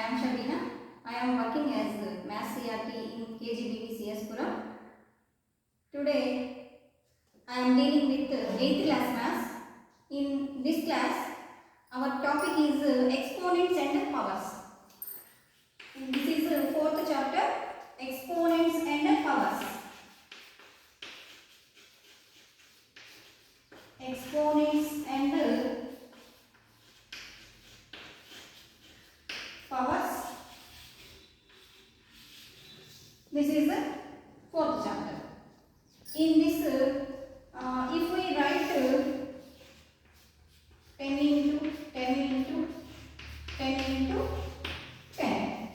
am Shabina. I am working as Maths CRT in KGBV CSpuram. Today I am dealing with 8th class Maths. In this class, our topic is exponents and powers. This is 4th chapter, exponents and powers. Exponents and powers. This is the 4th chapter. In this, if we write 10 into 10 into 10 into 10,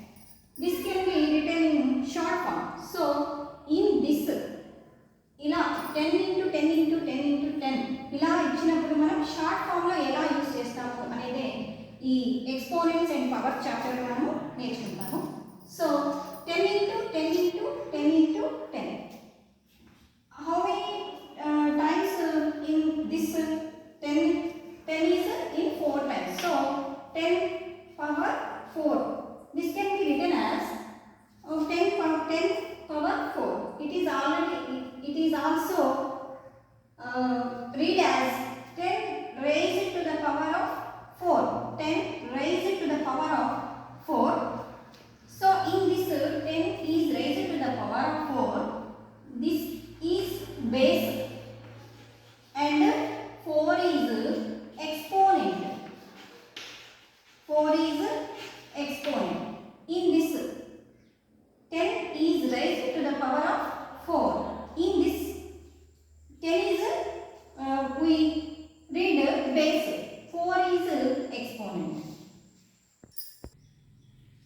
this can be written in short form. So, in this, ఇలా 10 into 10 into 10 into 10 ఇలా ఇచ్చినప్పుడు మనం short form లో ఎలా use చేస్తాము అనేది ఈ exponents and power chapter లో మనం నేర్చుకుంటాము. So 10 into 10 into 10 into 10. How many times in this 10 is in 4 times. So 10 power 4. This can be written as 10 power 4. It is also read as 10 raised to the power of 4. 10 raised to the power of 4. So in this 10 is raised to the power of 4. This is base and 4 is exponent. 4 is exponent. In this 10 is raised to the power of 4. In this 10 is we read base. 4 is exponent.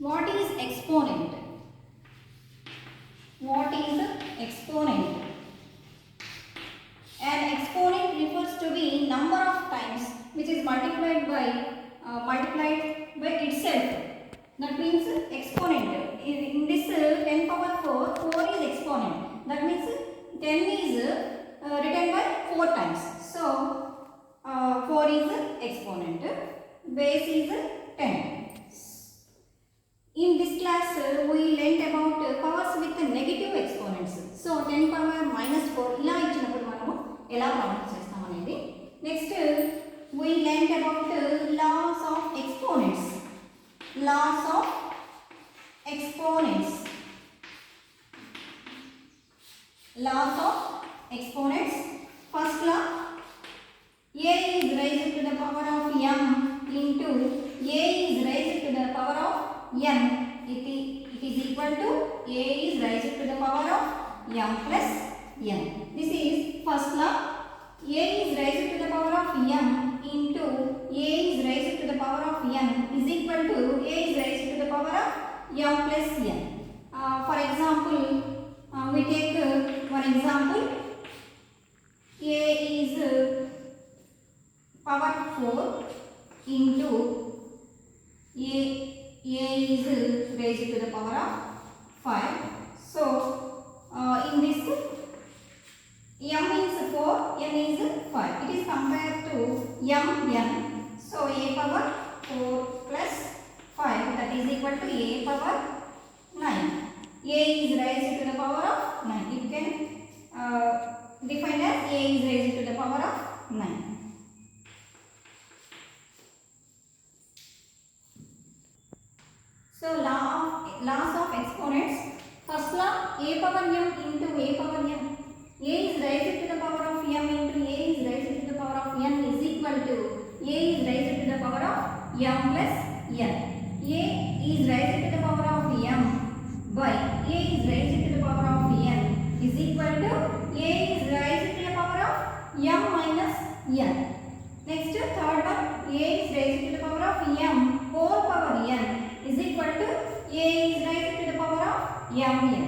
What is exponent? What is exponent? An exponent refers to be number of times which is multiplied by itself. That means exponent. In this 10 power 4, 4 is exponent. That means 10 is written by 4 times. So 4 is exponent. Base is 10. In this class we learnt about powers with negative exponents. So 10 power minus 4 ఇలా ఇచ్చినప్పుడు మనము ఎలా problem చేస్తాం అనేది. Next we learnt about laws of exponents. Laws of exponents. Laws of exponents. First law, a is raised to the power of m into a is raised to the power of n. It is equal to a is raised to the power of m plus n. This is first law. A is raised to the power of m into a is raised to the power of n is equal to a is raised to the power of m plus n. For example, we take one example. A is power 4 into a is raised to the power of 5. So in this m is 4, n is 5. It is compared to n. So a power 4 plus 5, that is equal to a power 9. A is raised to the power of 9. You can define as a is raised to the power of 9. So laws of exponents. First law, a power m into a power n. A is raised to the power of m into a is raised to the power of n is equal to a is raised to the power of m plus n. A is raised to the power of m by a is raised to the power of n is equal to a is raised to the power of m minus n. Next, third one, a is raised to the power of m whole power n is equal to a is raised to the power of mn.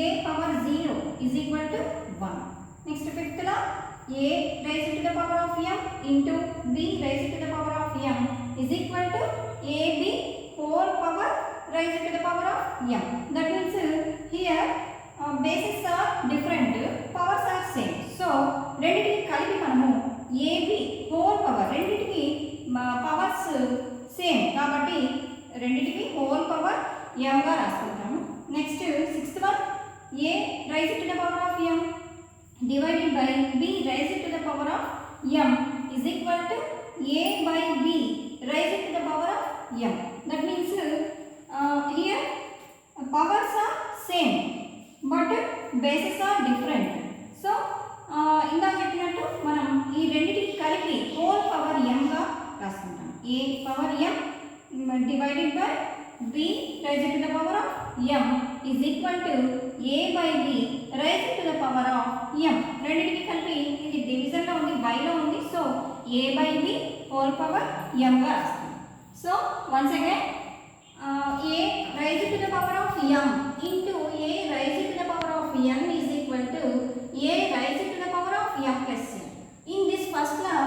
A power 0 is equal to 1. Next, fifth law, a raised to the power of m into b raised to the power of m is equal to ab whole power raised to the power of m. That means here bases are different, powers are same. So రెండిటికి కలిపి మనము ab whole power రెండిటికి powers same కాబట్టి రెండింటికి whole power m గా రాసుకుంటాము. Next sixth one a raise to the power of m divided by b raised to the power of m is equal to a by b raised to the power of m. That means here powers are same but bases are different. So ఇందాక చెప్పినట్టు మనం ఈ రెండింటికి కలిపి whole power m గా రాసుకుంటాం. a power m divided by b raised to the power of m is equal to a by b raised to the power of m. రెండింటికి కలిపి ఇది డివిజన్ లో ఉంది, బై లో ఉంది. So a by b whole power m గా రాస్తాం. So once again a raised to the power of m into a raised to the power of n is equal to a raised to the power of m plus n. In this first law,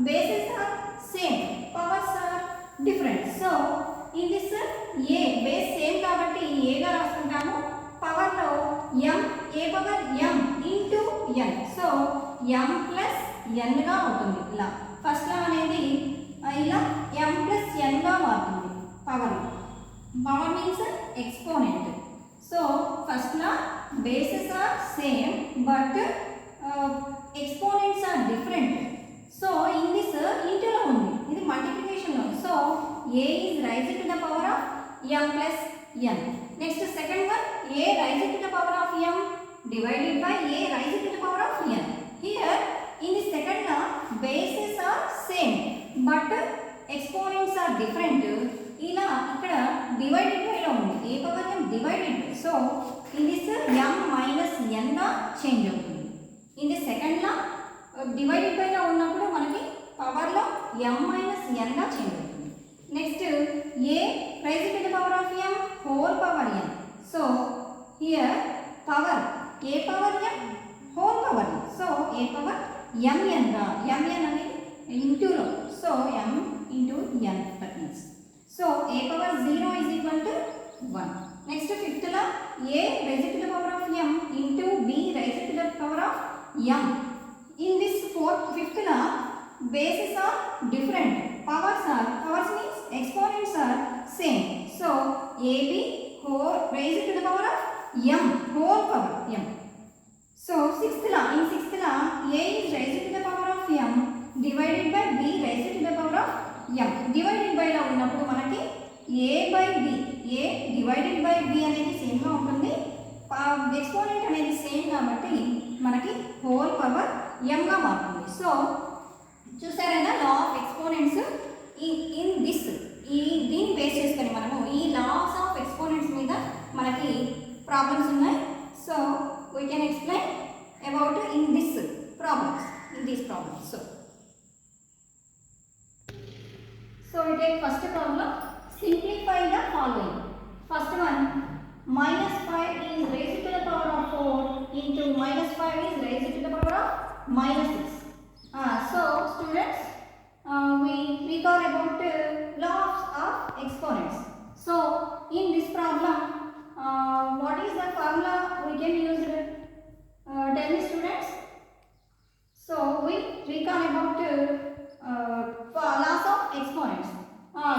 bases are same, powers are different. So in this a base same కాబట్టి a గా రాసుకుంటాము. Power లో m a power m into n. So m plus n గా అవుతుంది. ఇలా first లా అనేది ఇలా m plus n గా మారుతుంది. Power means exponent. So first law, bases are same but exponents are different. So in this into లో ఉంది, ఇది మల్టిప్లికేషన్ లో. So a is raised to the power of m plus n. Next second one, a raised to the power of m divided by a raised to the power of n. Here in the second law, bases are same but exponents are different. ఇలా ఇక్కడ divided by లో ఉంది, a power m divided by. So in this m minus n గా change అవుతుంది. In the second law divided by లో ఉన్నప్పుడు మనకి power లో m మైనస్ n గా చేంజ్ అవుతుంది. Next a raise to the power of m whole power n. So here power a power m whole power n. So a power mn గా, mn అనేది into లో. So m into n that means. So a power 0 is equal to 1. Next fifth law, a raised to the power of m into b raised to the power of m. In this fifth law, bases are different. Powers means exponents are same. So ab whole raised to the power of m whole power m. So sixth law, in sixth law, a is raised to the power of m divided by b raised to the power of m. Divided by లో ఉన్నప్పుడు మనకి a by b, a divided by b అనేది same గా ఉంటుంది. Exponent అనేది same కాబట్టి మనకి whole power m గా మారుతుంది. సో చూసారైనా law of exponents in this దీన్ని బేస్ చేసుకొని మనము ఈ లాస్ ఆఫ్ ఎక్స్పోనెంట్స్ మీద మనకి ప్రాబ్లమ్స్ ఉన్నాయి. So we can explain about in this problems, in these problems. So we take first problem, simplify the following. First one, minus 5 is raised to the power of 4 into minus 5 is raised to the power of minus 6. So students, we recall about laws of exponents. So in this problem, what is the formula we can use? Tell me students. So we recall about laws of exponents.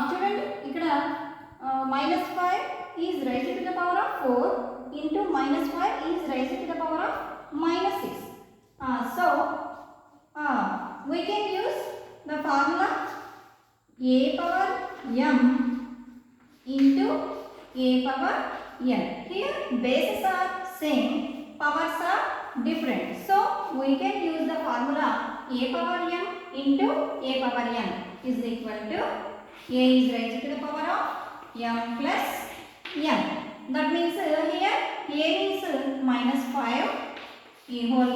చూడండి ఇక్కడ minus 5 is raised to the power of 4 into minus 5 is raised to the power of minus 6. So we can use the formula a power m into a power n. Here bases are same, powers are different. So we can use the formula a power m into a power n is equal to a is raised to the power of m plus n. That means here a means minus 5 a whole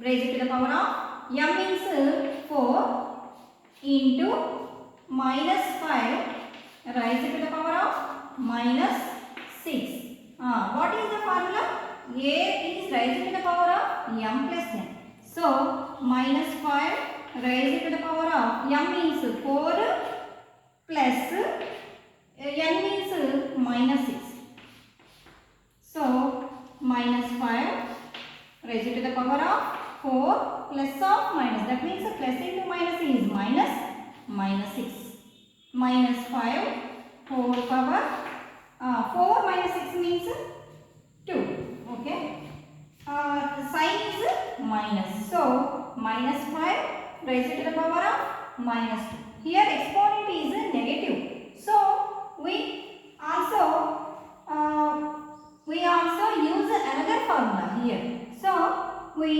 raised to the power of m means 4 into minus 5 raised to the power of minus 6. What is the formula? A is raised to the power of m plus n. So minus 5 raised to the power of m means 4 plus n means minus 6. So minus 5 raised to the power of 4 plus of minus, that means plus into minus is minus 6. Minus 5 whole minus 2. Here exponent is negative. So we also use another formula here. So we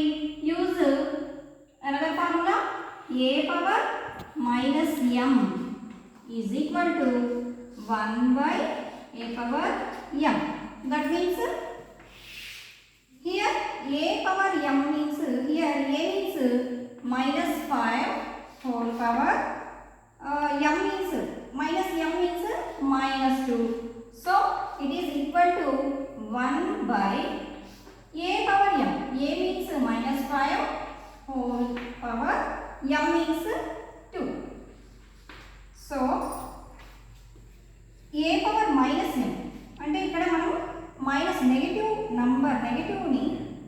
use another formula. A power minus m is equal to 1 by a power m. That means here a power m means here a means minus 5 whole power m means minus m means minus 2. So it is equal to 1 by a power m. A means minus 5 whole power m means 2. So a power minus m అంటే ఇక్కడ మనం minus negative number నెగటివ్ని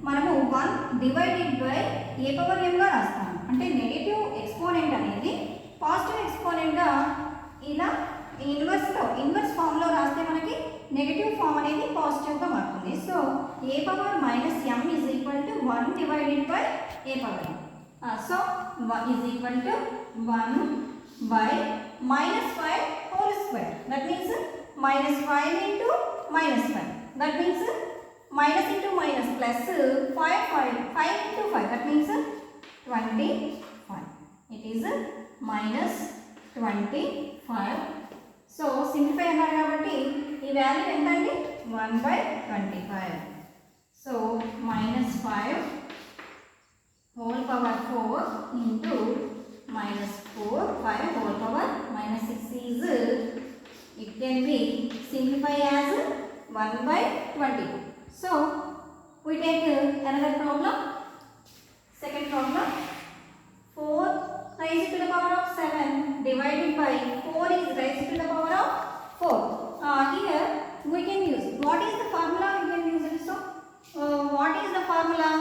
మనము 1 divided by A power m గా రాస్తాము. అంటే negative exponent అనేది positive ఎక్స్పోనెంట్గా ఇలా inverse ఫామ్లో రాస్తే మనకి నెగటివ్ ఫామ్ అనేది పాజిటివ్గా మారుతుంది. So A power minus m is equal to 1 divided by A power m. So is equal to 1 by minus 5 whole square. That means minus 5 into minus 5. That means minus into minus plus 5 into 5. That means 25. It is minus 25. So simplify another కాబట్టి ఈ value ఎంత అండి 1 by 25. So minus 5 whole power 4 into minus 4 5 whole power minus 6 is it can be simplified as 1 by 20. So we take another problem. Second problem, 4 raised to the power of 7 divided by 4 is raised to the power of 4. Here we can use what is the formula we can use it. So what is the formula?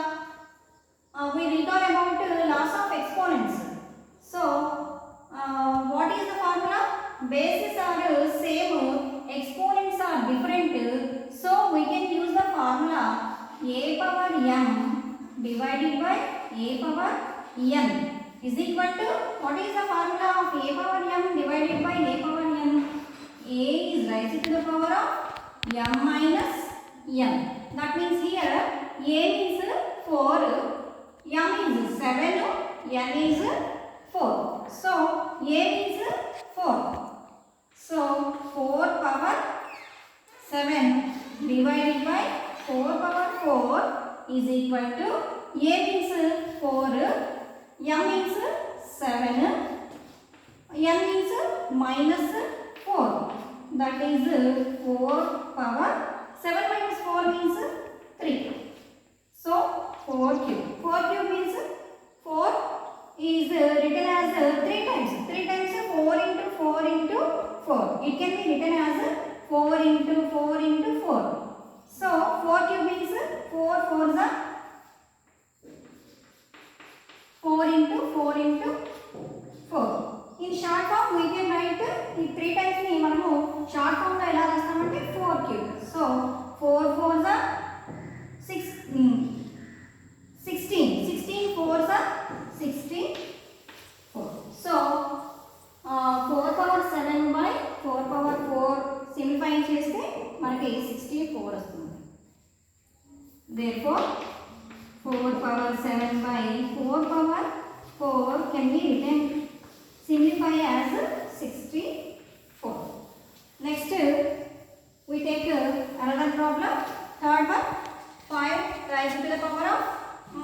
We recall about loss of exponents. So what is the formula? Bases are same, exponents are different, so we can use the formula a power m divided by a power n is equal to, what is the formula of a power m divided by a power n? A is raised to the power of m minus n. That means here a is 4, m is 7, n is 4. So a is 4. So 4 power 7 divided by 4 power 4 is equal to, a means 4, m means 7, n means minus 4. That is 4 power 7 minus 4 means 3. So 4 cube. 4 cube means 4 is written as 3 times. 3 times 4 into 4 into 4. It can be written as 4 into 4 into 4. So 4 cube means 4 4s are 4 into 4 into 4. In short form we can write 3 times ni manamu short form lo ela rastamante 4 cube. So 4 4s are 16. 16 4s are 64. So 4 power 7 by 4 power 4 simplify చేస్తే మనకి 64 వస్తుంది. Therefore 4 power 7 by 4 power 4 can be written simplify as 64. Next we take another problem. Third one, 5 raised to the power of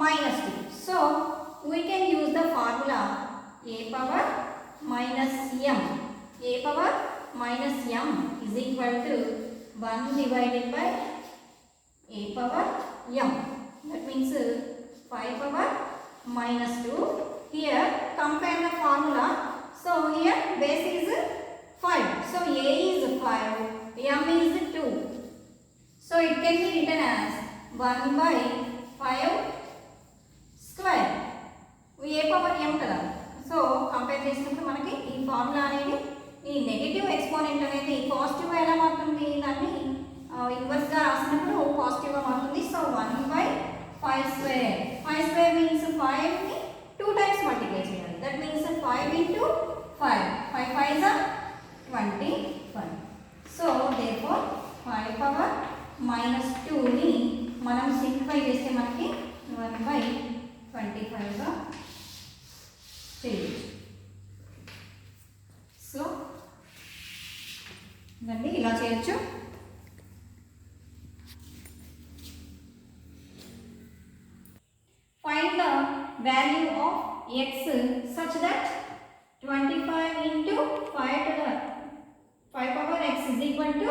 minus 2. So we can use the formula a power minus m. A power minus m is equal to 1 divided by a power m. That means 5 power minus 2. Here compare the formula. So here base is 5. So a is 5, m is 2. So it can be written as 1 by 5 square. a power m కదా. So compare చేసినప్పుడు మనకి ఈ formula అనేది ఈ negative exponent అనేది పాజిటివ్గా ఎలా మారుతుంది, దాన్ని ఇన్వర్స్గా రాసినప్పుడు పాజిటివ్గా మారుతుంది. So 1 by 5 square. 5 square means 5ని 2 times మల్టిప్లై చేయాలి. That means 5 into 5. So therefore 5 power minus 2 ని మనం సింప్లిఫై చేస్తే మనకి 1/25 గా చేయొచ్చు. సో ఇదండి ఇలా చేయొచ్చు. Find the value of x such that 25 into 5 to the 5 power x is equal to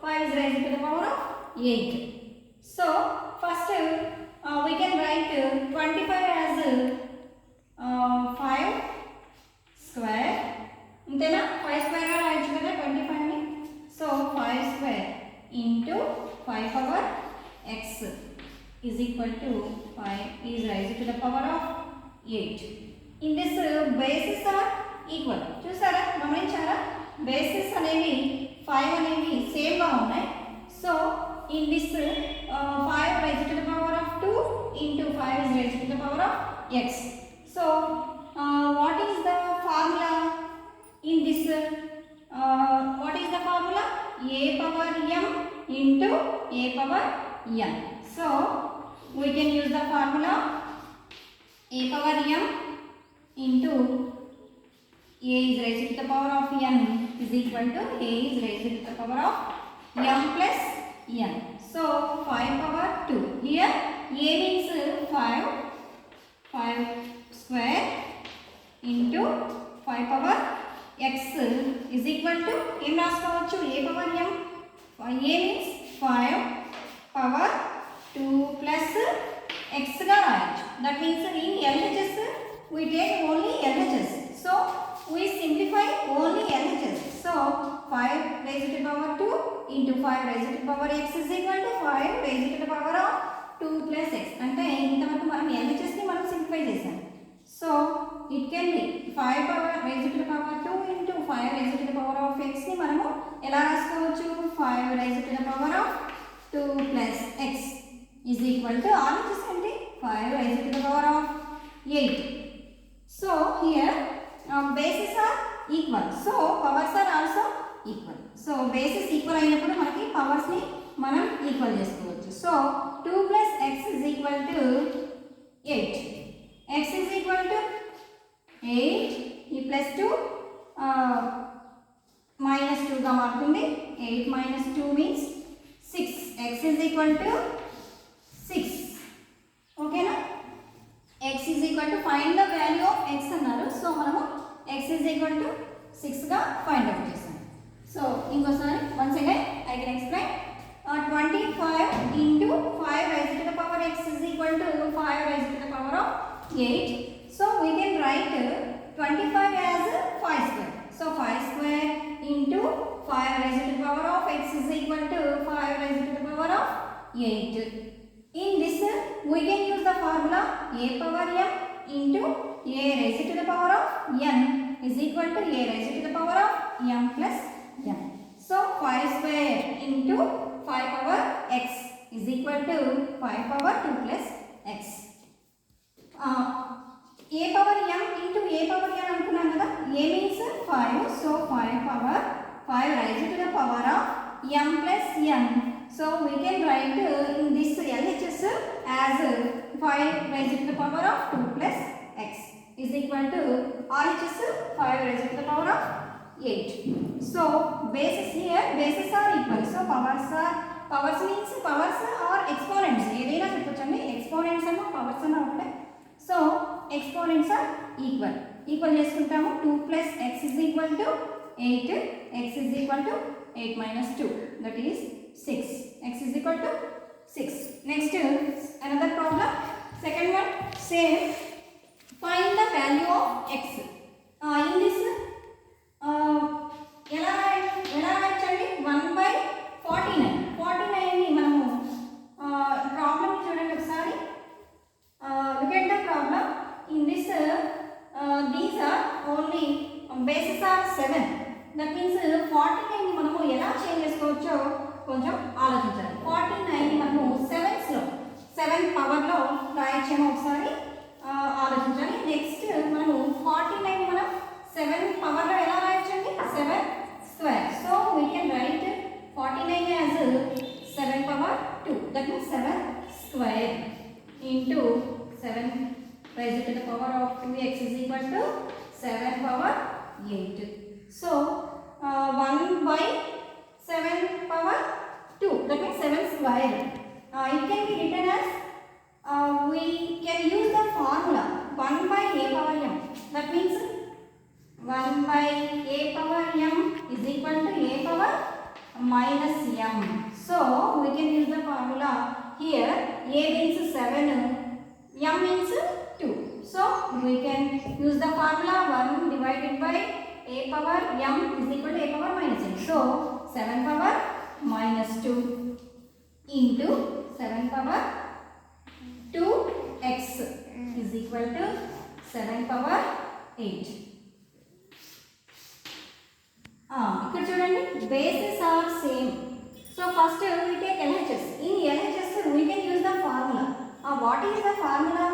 5 is raised to the power of 8. So first we can write 25 as 5 square. అంతేనా 5 square గా రాయొచ్చు కదా 25 ని. So 5 square into 5 power x is equal to 5 is raised to the power of 8. In this bases are equal. చూసారా గమనించారా bases అనేవి 5 అనేవి same గా ఉన్నాయి. So in this 5 raised to the power of 2 into 5 is raised to the power of x. So what is the formula in this what is the formula? A power m into a power n. So we can use the formula a power m into a is raised to the power of n is equal to a is raised to the power of m plus n. So 5 power 2. Here a means 5 square into 5 power x is equal to em రాసుకోవచ్చు a power m. a means 5 power 2 plus x గా రాయొచ్చు. That means in LHS we take only LHS. So we simplify only LHS. So 5 raised to the power 2 into 5 raised to the power x is equal to 5 raised to the power of 2 plus x. అంటే ఇంతవరకు మనం LHS ని మనం simplify చేసాం. So it can be 5 power raised to the power 2 into 5 raised to the power of x ని మనము ఎలా రాసుకోవచ్చు 5 raised to the power of 2 plus x is equal to RHS అంటే 5 raised to the power of 8. So here bases are equal. So powers are also equal. So bases equal అయినప్పుడు మనకి powers ని మనం equal చేసుకోవచ్చు. So 2 plus x is equal to 8. x is equal to 8 ఈ plus 2 minus 2 గా మారుతుంది. 8 minus 2 means 6. x is equal to 6. ఓకేనా x is equal to find the value of x అన్నారు. సో మనము x is equal to 6 గా find out చేసాం. So ఇంకోసారి once again I can explain 25 into 5 raised to the power x is equal to 5 raised to the power of 8. So we can write 25 as 5 square. So 5 square into 5 raised to the power of x is equal to 5 raised to the power of 8. In this we can use the formula a power m into a raised to the power of n is equal to a raised to the power of m plus n. So 5 square into 5 power x is equal to 5 power 2 plus x. A power m into a power n అనుకున్నాం కదా. a means 5. So 5 power 5 raised to the power of m plus n. So we can write in this LHS as 5 raised to the power of 2 plus x is equal to RHS 5 raised to the power of 8. So bases here bases are equal. So powers means powers are exponents. ఏదైనా చెప్పొచ్చండి exponents అన్న powers అన్న ఒకటే. So exponents are equal. Equal చేసుకుంటాము 2 plus x is equal to 8. x is equal to 8 minus 2 that is 6. x is equal to 6. Next another problem. Second one same. Find the value of x. In this ఎలా రాయొచ్చండి 1/49. 49 ని మనము problem చూడండి ఒకసారి. Look at the problem. In this these are only bases are 7. That means 49 ని మనము ఎలా change చేసుకోవచ్చో కొంచెం ఆలోచించాలి. 49 ని మనము 7s లో 7 పవర్ లో రాయొచ్చేమో ఒకసారి ఆలోచించాలి. నెక్స్ట్ మనము 49 ని మనం 7 పవర్ లో ఎలా రాయొచ్చండి 7 square. So we can into 7 raised to the power of 2x is equal to 7 power 8. So 1 by 7 power 2, that means 7 square. It can be written as we can use the formula 1 by a power m, that means 1 by a power m is equal to a power minus m. So we can use the formula here. A means 7, m means 2. So we can use the formula 1 divided by a power m is equal to a power minus m. So 7 power minus 2 into 7 power 2x is equal to 7 power 8. ఇక్కడ చూడండి, bases are same. So first we take LHS. In LHS we can use the formula. What is the formula?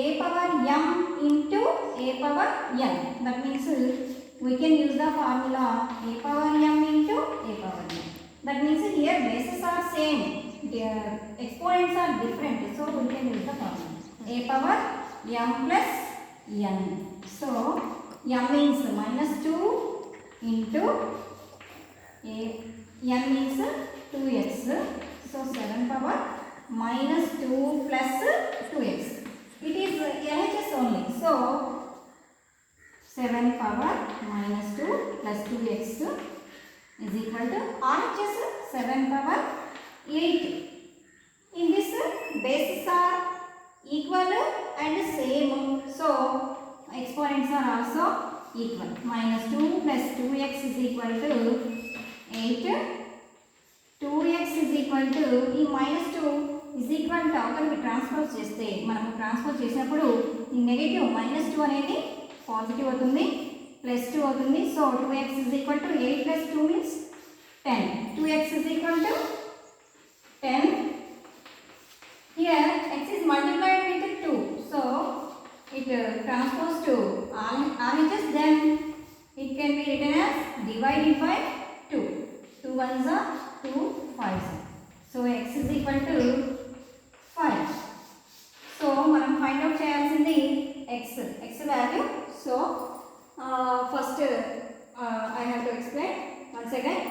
A power m into a power n. That means we can use the formula a power m into a power n. That means here bases are same, their exponents are different, so we can use the formula a power m plus n. So m means minus 2 into a n means 2x. So 7 power minus 2 plus 2x. It is LHS only. So 7 power minus 2 plus 2x is equal to RHS 7 power 8. In this bases are equal and same, so exponents are also equal. Minus 2 plus 2x is equal to 8. 2x is equal to ఈ minus 2 is equal to అవతలకి transpose చేస్తే, మనం transpose చేసినప్పుడు ఈ negative minus 2 అనేది positive అవుతుంది, plus 2 అవుతుంది. So 2x is equal to 8 plus 2 means 10. 2x is equal to 10. Here x is multiplied with 2. So it transpose to RHS, then it can be written as divided by 2. 2 ones are 2 5s. So x is equal to 5. So మనం find out చేయాల్సింది x value. So first I have to explain once again.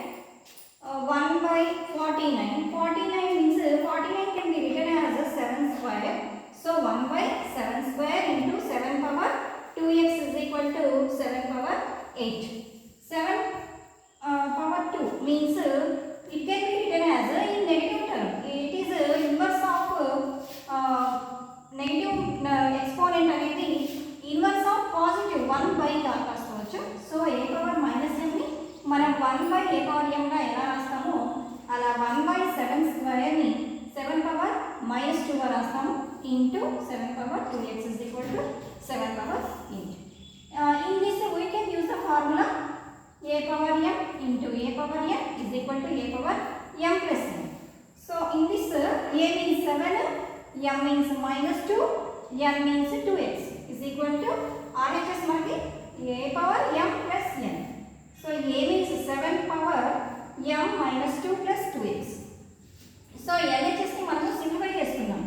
1 by 49. 49 means 49 can be written as a 7 square. So 1 by 7 square into 7 power 2x is equal to 7 power 8. 7 power 2 means it can be written as in negative term. It is inverse of negative exponent అనేది inverse of positive 1 by గా రాసుకోవచ్చు. So a power minus m ని మనం 1 by a power m గా ఎలా రాస్తామో అలా 1 by 7 square ని 7 power minus 2 గా రాస్తాము into 7 power 2x is equal to 7 power 8. In this we can use the formula a power m into a power n is equal to a power m plus n. So in this a means 7, m means minus 2, n means 2x is equal to RHS మనకి a power m plus n. So a means 7 power m minus 2 plus 2x. So LHS ని మనం simplify చేసుకున్నాం,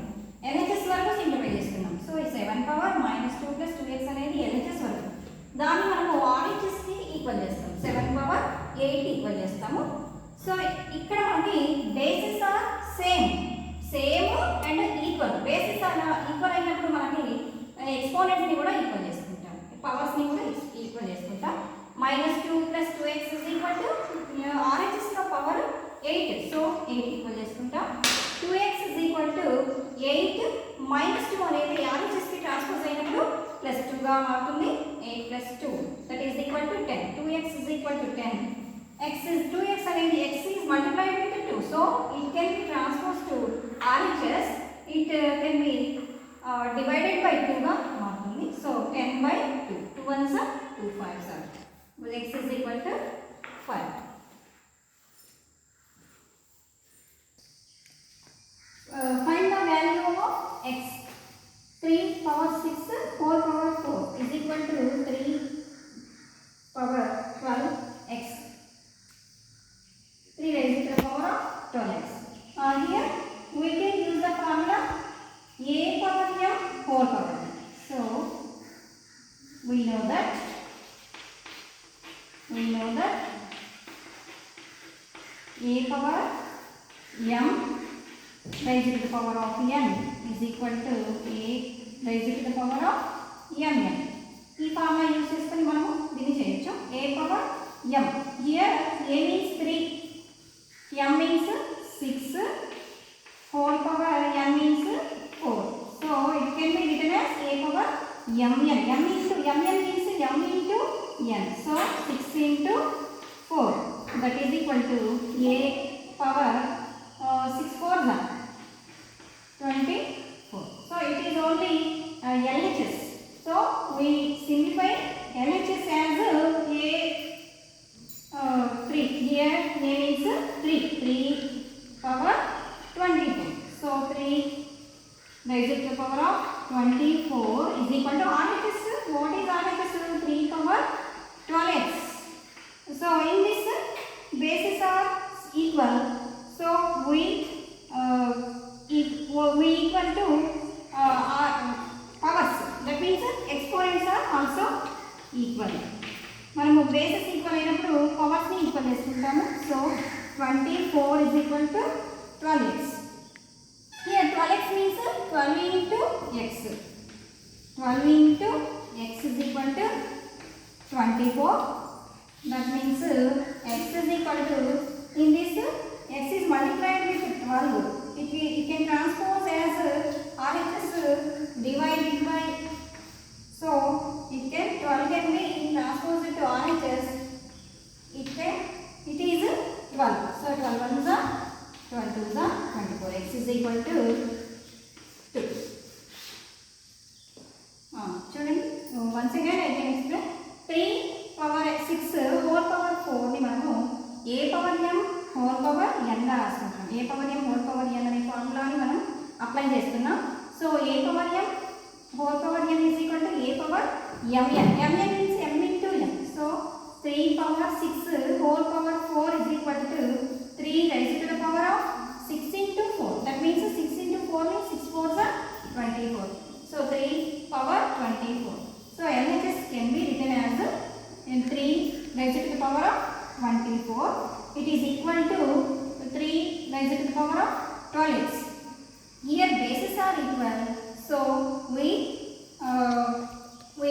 LHS వరకు simplify చేసుకున్నాం. So ఈ 7 power minus 2 plus 2x అనేది LHS వరకు, దాన్ని మనము RHS కి ఈక్వల్ చేస్తాం, 7 పవర్ 8 ఈక్వల్ చేస్తాము. సో ఇక్కడ మనకి basis are same and equal. Basis are equal అయినప్పుడు మనకి ఎక్స్పోనెంట్స్ ని కూడా ఈక్వల్ చేసుకుంటాం, పవర్స్ ని కూడా ఈక్వల్ చేసుకుంటాం. minus 2 plus 2x is equal to RHS లో పవర్ 8, సో 8 ఈక్వల్ చేసుకుంటాం. 2x is equal to 8 minus 2 అనేది RHS కి ట్రాన్స్పోజ్ అయినప్పుడు ప్లస్ 2 గా మారుతుంది. 8 plus 2 that is equal to 10. 2x is equal to 10. 2x అనేది x is multiplied with 2, so it can be transposed to RHS. It can be divided by 2 గా మారుతుంది. So 10 by 2. 2 ones are 2 5s are. Well, x is equal to 5. Find the value of x. 3 power 6, 4 power 4 is equal to 3 power 12x. 3 raised to the power of 12x. Here we can use the formula a power m whole power n. So we know that a power m raised to the power of n is equal to a raised to the power of mn. ఈ formula use చేసుకొని మనము దీన్ని చేయొచ్చు. a power m, here a means 3, m means 6, whole power n means 4. So it can be written as a power mn. M into mn means m into n. So 6 into 4, that is equal to a power 6 4 24. So it is only LHS. So we simplify LHS as a 3. Here a means 3 power 24. So 3 raised to the power of 24 is equal to RHS. What is RHS? 3 power 12x. So in this bases are equal. So we equal to powers. That means exponents are also equal. మనము bases equal అయినప్పుడు powers ని equal చేసుకుంటాము. So 24 is equal to 12x. Here 12x means 12 into x. 12 into x is equal to 24. That means x is equal to, in this x is multiplied with 12. It can transpose as RHS divided by, so it can 12 can be transposed to RHS. It is 12. So 12 ones are 12 twos are 24. X is equal to 2. చూడండి, once again I can explain. 3 power 6 whole power 4 ని మనము a power m whole power n గా రాసుకుంటాం. a power m whole power n అనే ఫార్ములాని మనం apply చేస్తున్నాం. So a power m whole power n is equal to a power mn. mn means m into n. So 3 power 6 whole power 4 is equal to 3 raised to the power of 6 into 4. That means 6 into 4 means 6 4s are 24. So 3 power 24. So LHS can be written as 3 raised to the power of 24. It is equal to 3 raised to the power of 12x. Here bases are equal. So we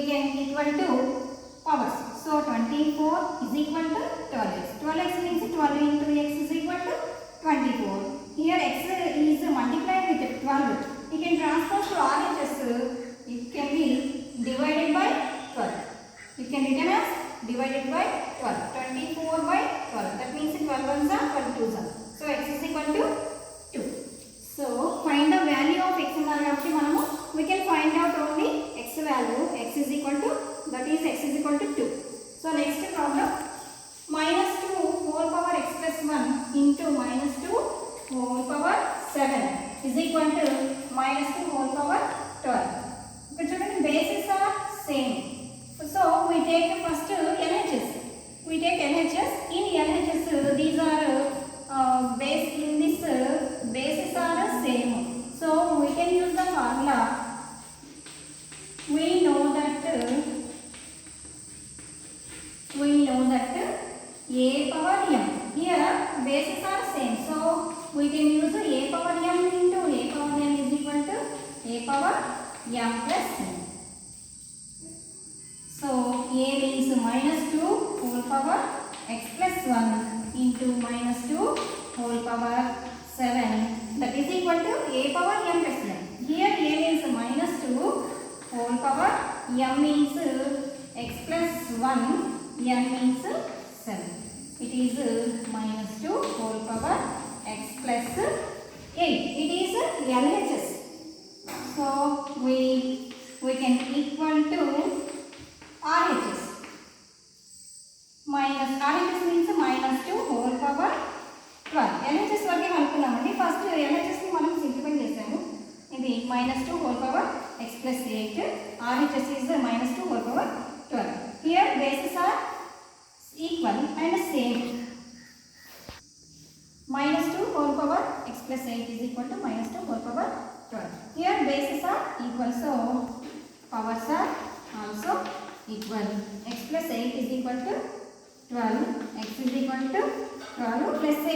can equal to powers. So 24 is equal to 12x. 12x means 12 into x is equal to 24. Here x is multiplied with 12. You can transpose to RHS. It can be divided by 12. It can written as divided by 12. 24 by 12. That means 12 ones are 12 twos are. So x is equal to 2. So find the value of x అన్నారు కాబట్టి మనము we can find out only x value. X is equal to, that is x is equal to 2. So next problem, minus 2 whole power x plus 1 into minus 2 whole power 7 is equal to minus 2 whole power 12. ఇక్కడ చూడండి, bases are same. So we take first LHS. We take LHS. In LHS these are base, in this bases are same. So we can use the formula. We know that a power m. Here bases are same. So we can use a power m into a power n is equal to a power m plus n. So a means minus 2 whole power x plus 1 into minus 2 whole power 7, that is equal to a power m plus n. Here a means minus 2 whole power, m means x plus 1, n means 7. It is minus 2 whole power x plus 8. It is LHS. So we can equal to RHS. Minus RHS means minus 2 whole power 12. LHS వరకే అనుకున్నామండి. First LHS ని మనం simplify చేసాము. ఇది minus 2 whole power x plus 8. RHS is minus 2 whole power 12. Here bases are equal and same. Minus 2 whole power x plus 8 is equal to minus 2 whole power 12. Here bases are equal, so powers are also equal. X plus 8 is equal to 12. X is equal to 12 plus 8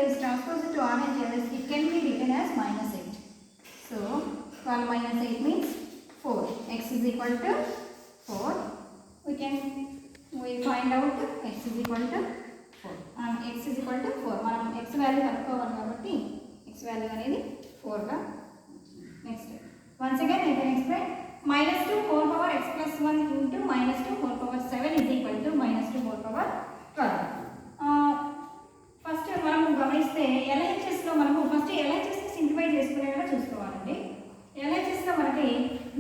is transposed to RHS. It can be written as minus 8. So 12 minus 8 means 4. X is equal to 4. We find out x is equal to 4. X is equal to 4. మనం x value కనుక్కోవాలి కాబట్టి x value అనేది 4 గా. Next once again I can explain minus 2 whole power x plus 1 into minus 2 whole power 7 is equal to minus 2 whole power 12. First మనం గమనిస్తే LHS లో మనము first LHS ని సింప్లిఫై చేసుకునేలా చూసుకోవాలండి. LHS లో మనకి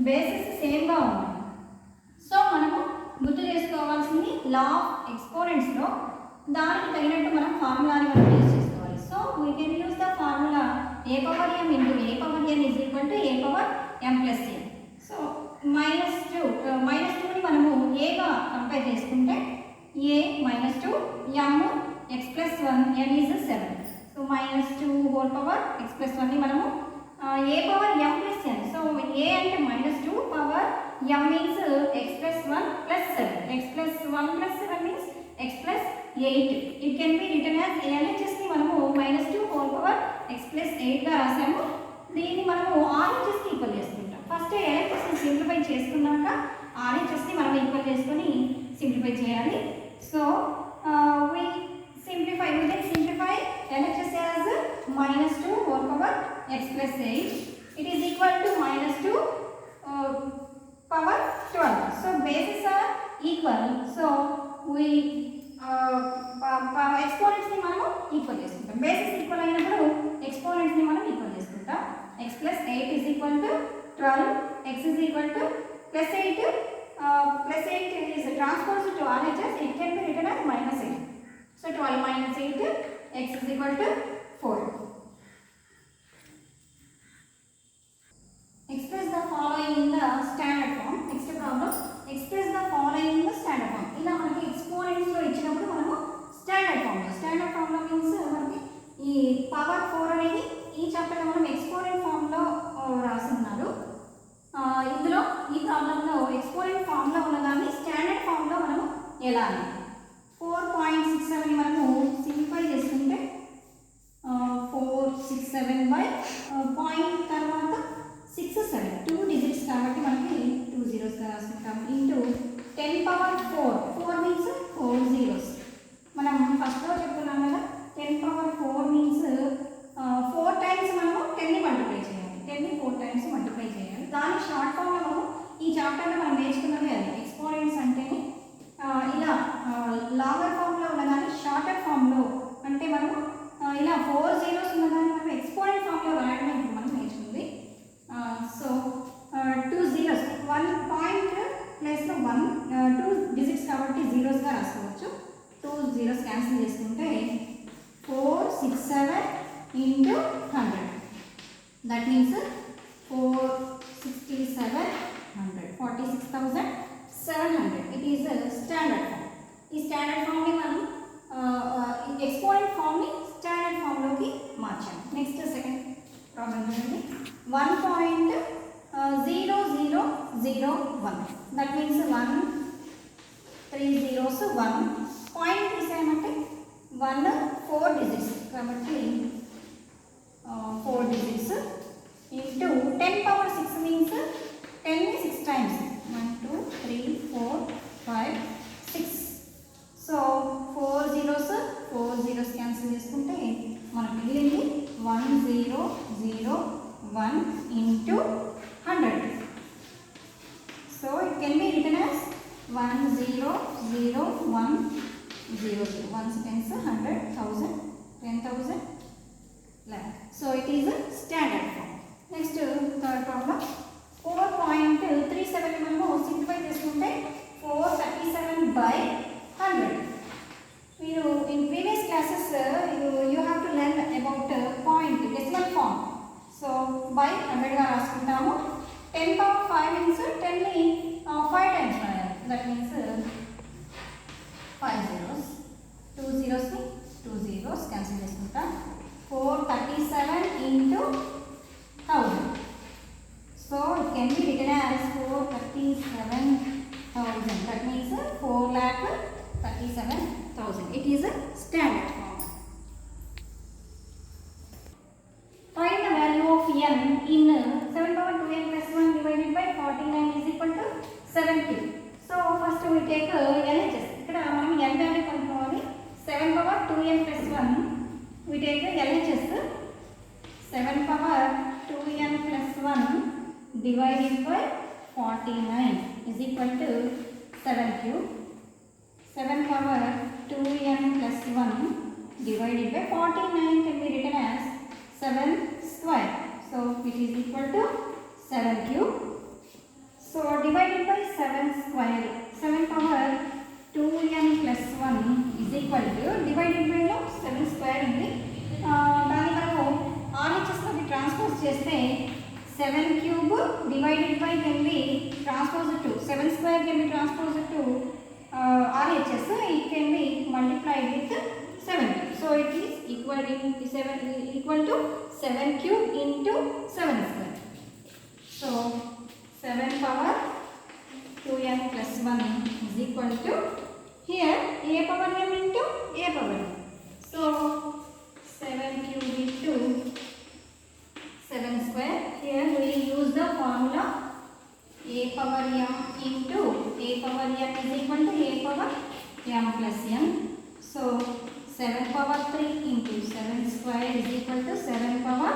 బేసిస్ సేమ్ గా ఉన్నాయి. సో మనము గుర్తు చేసుకోవాల్సింది లా ఆఫ్ ఎక్స్పోనెంట్స్ లో దానికి తగినట్టు మనం ఫార్ములాని మనం యూజ్ చేసుకోవాలి. So we can use the formula a power m into a power n is equal to a power m plus n. So minus 2 ని మనము a గా కంపేర్ చేసుకుంటే a minus 2 m x plus 1 n is 7. So minus 2 whole power x plus 1 ని మనము a power m plus n. So a అంటే minus 2 power m means x plus 1 plus 7. x plus 1 plus 7 means x plus 8. It can be written as LHS ని మనము minus 2 whole power x plus 8 గా రాసాము. దీన్ని మనము RHS కి equal చేసుకుంటాం. First LHS ని simplify చేసుకున్నాక RHS ని మనం ఈక్వల్ చేసుకొని సింప్లిఫై చేయాలి. So we can simplify LHS as minus 2 whole power x plus 8. It is equal to minus 2 power 12. So bases are equal. So we exponents ni manam equal chestuntam. Bases equal ayinappudu exponents ni manam equal chestuntam. X plus 8 is equal to 12. X is equal to plus 8. Plus 8 is transposed to RHS. It can be written as minus 8. So 12 minus 8, x is equal to 4. Express the following in the standard form. Next problem. Express the following in the standard form. ఇలా మనకి exponents లో ఇచ్చినప్పుడు మనము standard form లో means మనకి ఈ power 4 అనేది ఈ చాప్టర్ లో మనం ఎక్స్పోనెంట్ ఫామ్ లో రాస్తున్నారు. ఇందులో ఈ ప్రాబ్లం లో ఎక్స్పోనెంట్ ఫామ్ లో ఉన్నదాన్ని స్టాండర్డ్ ఫామ్ లో మనము ఎలా అని 4.67 ని మనము సింప్లిఫై చేసుకుంటే 467 బై పాయింట్ తర్వాత 67 2 డిజిట్స్ కాబట్టి మనకి 2 zeros గా రాసుకుంటాం ఇంటూ 10 పవర్ 4 మీన్స్ 4 zeros. మనం ఫస్ట్ లో చెప్పుకున్నాం కదా 10 పవర్ 4 మీన్స్ 4 టైమ్స్ మనము 10 ని మల్టిప్లై చేయాలి. 10 ని 4 టైమ్స్ మల్టిప్లై చేయాలి. దాని షార్ట్ ఫామ్ లో మనము ఈ చాప్టర్ లో మనం నేర్చుకున్నది అది ఎక్స్పోనెంట్స్ అంటేనే ఇలా లాంగర్ ఫామ్ లో ఉన్నదాన్ని షార్టర్ ఫామ్ లో అంటే మనము ఇలా 4 zeros ఉన్నదాన్ని మనం ఎక్స్పోనెంట్ ఫామ్ లో రాయడం ఇప్పుడు మనం నేర్చుకుంది. సో 2 zeros 1 పాయింట్ ప్లస్ లో 2 డిజిట్స్ కాబట్టి జీరోస్ గా రాసుకోవచ్చు. 2 zeros క్యాన్సిల్ చేసుకుంటే 467 into 100. That means 467 100 46,700. It is standard form. ఈ స్టాండర్డ్ ఫామ్ ని మనం ఎక్స్పోనెంట్ ఫామ్ ని స్టాండర్డ్ ఫామ్ లోకి మార్చాము. నెక్స్ట్ సెకండ్ ప్రాబ్లం చూడండి. 1.0001. దట్ మీన్స్ 1 3 zeros 1 పాయింట్ తీసామంటే 1 4 డిజిట్స్ కాబట్టి 4 డిజిట్స్ ఇంటూ 10 పవర్ 6 మీన్స్ 10 ని 6 టైమ్స్ 1 2 3 4 5 6. సో 4 zeros క్యాన్సిల్ చేసుకుంటే మనకు మిగిలింది 1001 into 100. So it can be written as 100100. Once tens 100 1000 10,000 lakh. So it is a standard form. Next third problem. 4.37 మనము simplify చేసుకుంటే 437 by 100. మీరు in previous classes you have to learn about point decimal form. So by 100 గా రాసుకుంటాము. 10 power 5 means 10 ని 5 times రాయాలి. That means 5 zeros. 2 zeros ని 2 zeros cancel చేసుకుంటాం. 437 into 1000. can be written as 437,000. That means 4,37,000. It is a standard form. Find the value of n in 7 power 2n plus 1 divided by 49 is equal to 7 cube. So first we take LHS. ఇక్కడ మనం n value కనుక్కోవాలి. 7 power 2n plus 1 we take LHS. 7 power 2n plus 1 divided by 49 is equal to 7 cube. 7 power 2n plus 1 divided by 49 can be written as 7 square. So it is equal to 7 cube. So divided by 7 square. 7 power 2n plus 1 is equal to divided by 7 square ఉంది. దాన్ని మనము RHS లోకి transpose చేస్తే 7 cube divided by can be transposed to 7 square can be transposed to RHS. It can be multiplied with 7 cube. So it is equal to 7 cube into 7 square. So 7 power 2n plus 1 is equal to here a power m into a power m. So 7 cube into 7 square. Here we use the formula a power m into a power m is equal to a power m plus n. So 7 power 3 into 7 square is equal to 7 power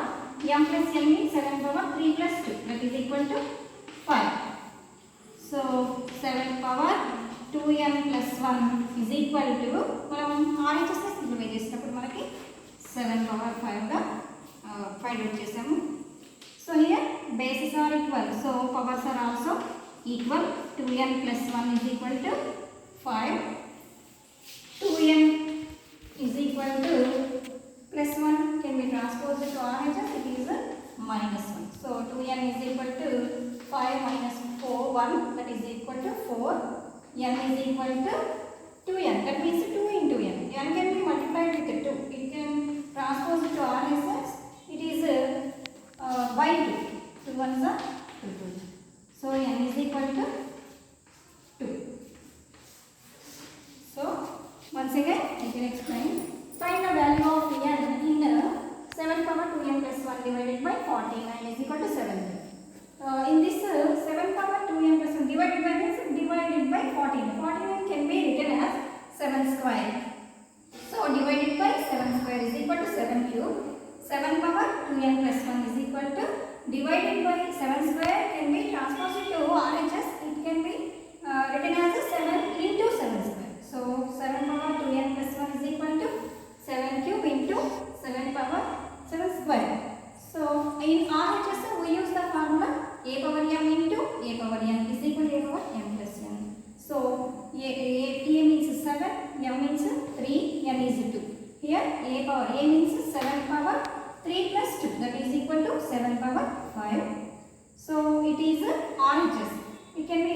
m plus n means 7 power 3 plus 2, that is equal to 5. So 7 power 2m plus 1 is equal to మనం RHS ని simplify చేసినప్పుడు మనకి 7 power 5 గా find out చేసాము. So here bases are equal, so powers are also equal. 2n plus 1 is equal to 5. 2n is equal to plus 1 can be transposed to RHS, it is minus 1. So 2n is equal to 5 minus 4, 1, that is equal to 4. n is equal to 2n, that means 2 into n. n can be multiplied with 2. It can transpose to RHS, it is by 2. 2 ones are 2. So n is equal to 2. So once again I can explain. Find the value of n in 7 power 2n plus 1 divided by 49 is equal to 7. In this 7 power 2n plus 1 divided by means divided by 49. 49 can be written as 7 square. So divided by 7 square is equal to 7 cube. 7 power 2n plus 1 is equal to divided by 7 square can be transposed to RHS. It can be written as 7 into 7 square. So 7 power 2n plus 1 is equal to 7 cube into 7 power 7 square. So in RHS we use the formula a power m into a power n is equal to a power m plus n. So a means 7, m means 3, n is 2. Here a means 7 power 3 plus 2, that is equal to 7 power 5. So it is RHS. It can be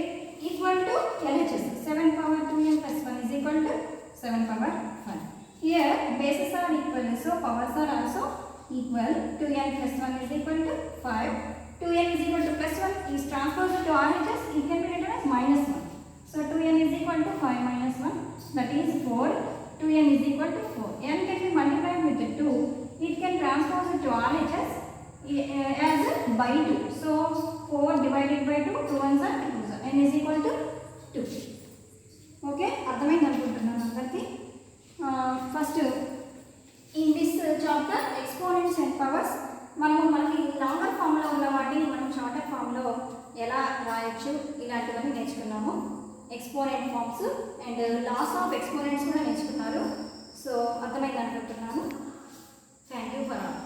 equal to LHS. 7 power 2n plus 1 is equal to 7 power 5. Here bases are equal, so powers are also equal. 2n plus 1 is equal to 5. 2n is equal to plus 1 is transposed to RHS. It can be written as minus 1. So 2n is equal to 5 minus 1, that is 4. 2n is equal to 4. n can be multiplied with 2. It can transpose it to RHS as by 2. So 4 divided by 2, 2 ones are 2. n is equal to 2. Okay, అర్థమైంది అనుకుంటున్నాను అందరికీ. First in this chapter exponents and powers మనకి longer ఫామ్లో ఉన్న వాటిని మనం shorter ఫామ్లో ఎలా రాయొచ్చు ఇలాంటివన్నీ నేర్చుకున్నాము. Exponent forms and laws of exponents కూడా నేర్చుకున్నారు. సో అర్థమైంది అనుకుంటున్నాను. Thank you for all.